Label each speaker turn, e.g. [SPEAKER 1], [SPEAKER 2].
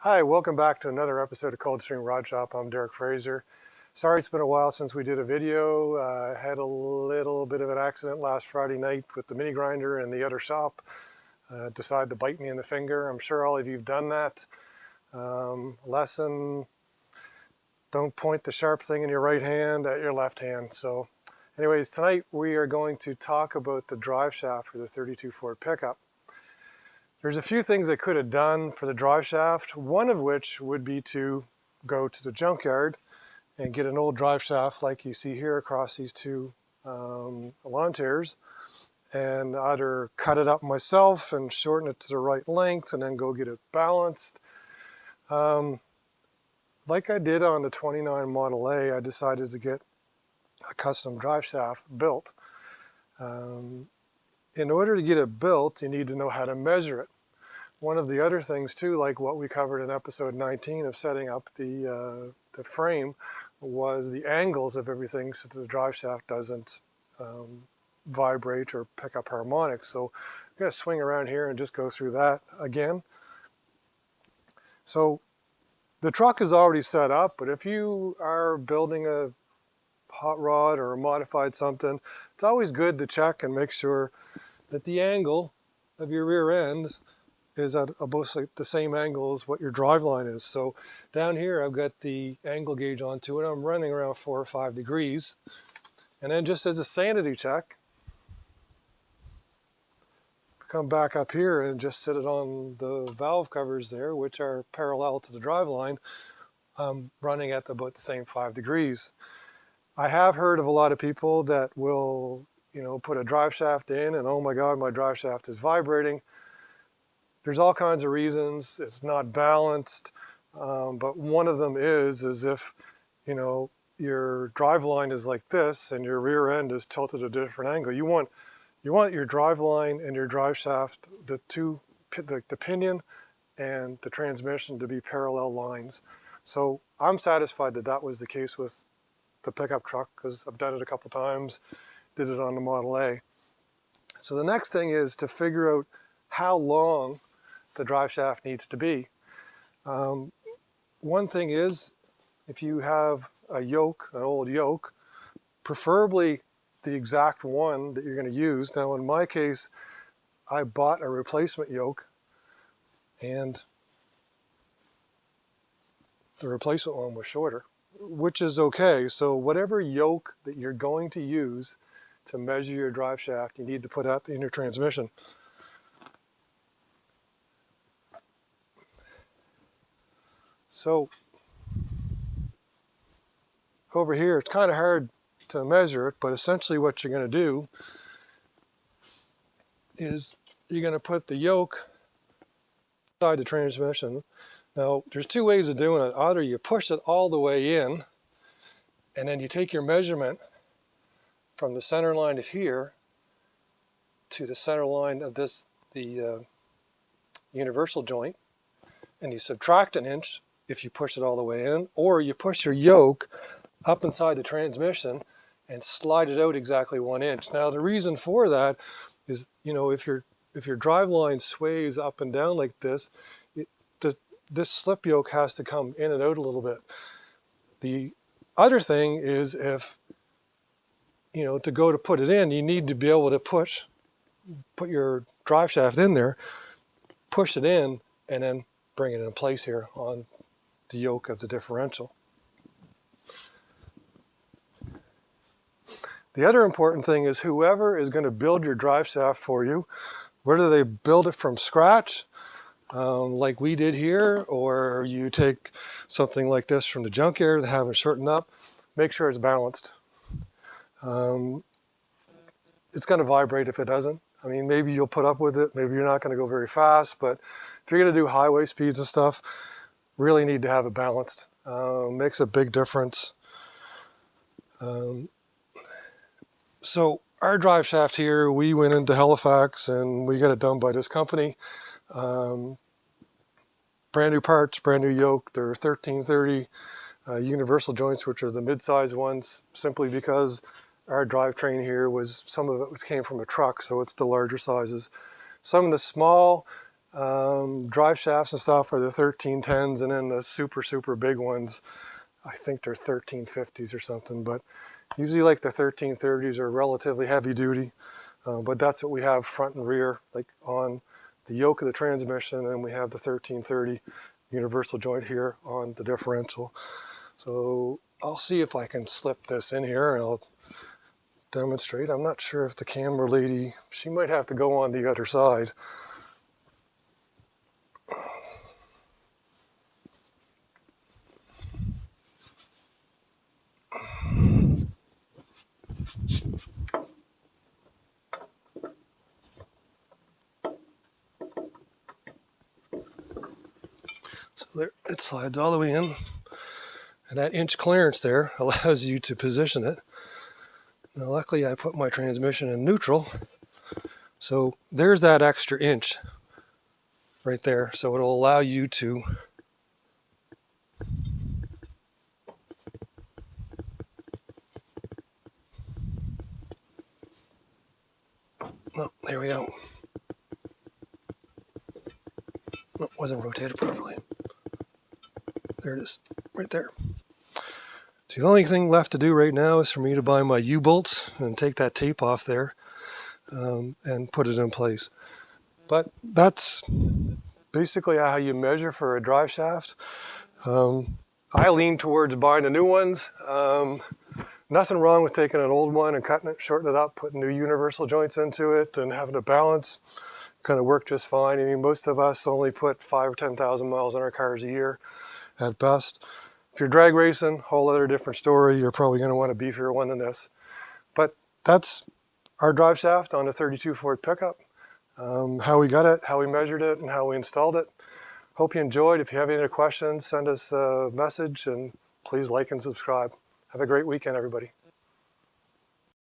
[SPEAKER 1] Hi, welcome back to another episode of Coldstream Rod Shop. I'm Derek Fraser. Sorry it's been a while since we did a video. I had a little bit of an accident last Friday night with the mini grinder in the other shop. Decided to bite me in the finger. I'm sure all of you have done that. Lesson, don't point the sharp thing in your right hand at your left hand. So anyways, tonight we are going to talk about the drive shaft for the 32 Ford pickup. There's a few things I could have done for the drive shaft, one of which would be to go to the junkyard and get an old drive shaft like you see here across these two lawn chairs, and either cut it up myself and shorten it to the right length and then go get it balanced. Like I did on the 29 Model A, I decided to get a custom drive shaft built. In order to get it built, you need to know how to measure it. One of the other things too, like what we covered in episode 19 of setting up the frame, was the angles of everything so that the drive shaft doesn't vibrate or pick up harmonics. So I'm going to swing around here and just go through that again. So the truck is already set up, but if you are building a hot rod or a modified something, it's always good to check and make sure that the angle of your rear end is at about the same angle as what your drive line is. So down here I've got the angle gauge onto it. I'm running around 4 or 5 degrees. And then just as a sanity check, come back up here and just sit it on the valve covers there, which are parallel to the drive line. I'm running at about the same 5 degrees. I have heard of a lot of people that will, put a drive shaft in and, oh my God, my drive shaft is vibrating. There's all kinds of reasons. It's not balanced, but one of them is if, your drive line is like this and your rear end is tilted at a different angle. You want your drive line and your drive shaft, the pinion and the transmission, to be parallel lines. So I'm satisfied that that was the case with the pickup truck, because I've done it a couple times, did it on the Model A. So the next thing is to figure out how long the drive shaft needs to be. One thing is, if you have a yoke, an old yoke, preferably the exact one that you're going to use. Now in my case, I bought a replacement yoke, and the replacement one was shorter, which is okay. So whatever yoke that you're going to use to measure your drive shaft, you need to put out in your transmission. So over here, it's kind of hard to measure it, but essentially what you're going to do is you're going to put the yoke inside the transmission. Now, there's two ways of doing it. Either you push it all the way in, and then you take your measurement from the center line of here to the center line of the universal joint, and you subtract an inch if you push it all the way in, or you push your yoke up inside the transmission and slide it out exactly 1 inch. Now, the reason for that is, if your drive line sways up and down like this, this slip yoke has to come in and out a little bit. The other thing is, if, to go to put it in, you need to be able to put your drive shaft in there, push it in, and then bring it in place here on the yoke of the differential. The other important thing is, whoever is going to build your drive shaft for you, whether they build it from scratch, like we did here, or you take something like this from the junkyard and have it shortened up, make sure it's balanced. It's going to vibrate if it doesn't. I mean, maybe you'll put up with it, maybe you're not going to go very fast, but if you're going to do highway speeds and stuff, really need to have it balanced. Makes a big difference. So our drive shaft here, we went into Halifax and we got it done by this company. Brand new parts, brand new yoke. They're 1330 universal joints, which are the mid-size ones, simply because our drivetrain here some of it came from a truck, so it's the larger sizes. Some of the small Drive shafts and stuff are the 1310s, and then the super big ones, I think they're 1350s or something, but usually like the 1330s are relatively heavy duty, but that's what we have front and rear, like on the yoke of the transmission, and then we have the 1330 universal joint here on the differential. So I'll see if I can slip this in here and I'll demonstrate. I'm not sure if the camera lady, she might have to go on the other side. So there, it slides all the way in, and that inch clearance there allows you to position it. Now luckily I put my transmission in neutral, so there's that extra inch right there, so it'll allow you to there we go. Oh, wasn't rotated properly. There it is, right there. So the only thing left to do right now is for me to buy my U-bolts and take that tape off there and put it in place. But that's basically how you measure for a drive shaft. I lean towards buying the new ones. Nothing wrong with taking an old one and cutting it, shortening it up, putting new universal joints into it and having a balance. Kind of work just fine. I mean, most of us only put 5,000 or 10,000 miles on our cars a year at best. If you're drag racing, whole other different story. You're probably going to want a beefier one than this. But that's our drive shaft on a 32 Ford pickup. How we got it, how we measured it, and how we installed it. Hope you enjoyed. If you have any other questions, send us a message, and please like and subscribe. Have a great weekend, everybody.